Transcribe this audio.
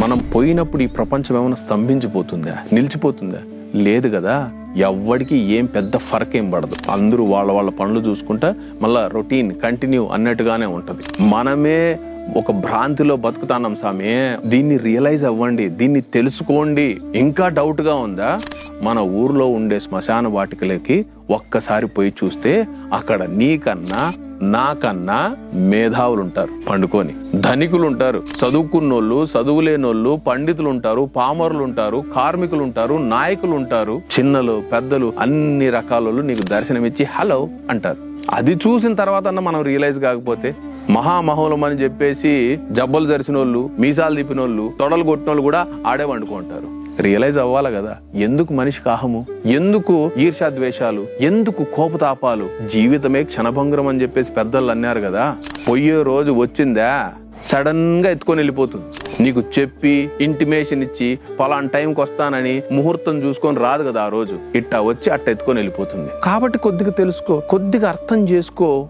మనం పోయినప్పుడు ఈ ప్రపంచం ఏమైనా స్తంభించిపోతుందా, నిలిచిపోతుందా? లేదు కదా. ఎవ్వడికి ఏం పెద్ద ఫరక్ ఏం పడదు. అందరూ వాళ్ళ వాళ్ళ పనులు చూసుకుంటా మళ్ళా రొటీన్ కంటిన్యూ అన్నట్టుగానే ఉంటది. మనమే ఒక భ్రాంతిలో బతుకుతాన్నాం సామి. దీన్ని రియలైజ్ అవ్వండి, దీన్ని తెలుసుకోండి. ఇంకా డౌట్ గా ఉందా? మన ఊర్లో ఉండే శ్మశాన వాటికలకి ఒక్కసారి పోయి చూస్తే అక్కడ నీకన్నా నాకన్నా మేధావులు ఉంటారు పండుకొని, ధనికులు ఉంటారు, చదువుకున్నోళ్ళు, చదువులేనోళ్ళు, పండితులు ఉంటారు, పామరులు ఉంటారు, కార్మికులు ఉంటారు, నాయకులు ఉంటారు, చిన్నలు పెద్దలు అన్ని రకాల నీకు దర్శనమిచ్చి హలో అంటారు. అది చూసిన తర్వాత మనం రియలైజ్ కాకపోతే మహామహోలం అని చెప్పేసి జబ్బలు జరిసినోళ్ళు, మీసాలు తిప్పినోళ్ళు, తొడలు కొట్టినోళ్ళు కూడా ఆడే వండుకుంటారు. రియలైజ్ అవ్వాలి కదా. ఎందుకు మనిషికి అహము, ఎందుకు ఈర్ష్యాద్వేషాలు, ఎందుకు కోపతాపాలు? జీవితమే క్షణభంగురం అని చెప్పేసి పెద్దలు అన్నారు కదా. పోయే రోజు వచ్చిందా సడన్ గా ఎత్తుకొని వెళ్ళిపోతుంది. నీకు చెప్పి ఇంటిమేషన్ ఇచ్చి పలానా టైంకి వస్తానని ముహూర్తం చూసుకొని రాదు కదా. ఆ రోజు ఇట్టా వచ్చి అట్ట ఎత్తుకొని వెళ్ళిపోతుంది. కాబట్టి కొద్దిగా తెలుసుకో, కొద్దిగా అర్థం చేసుకో.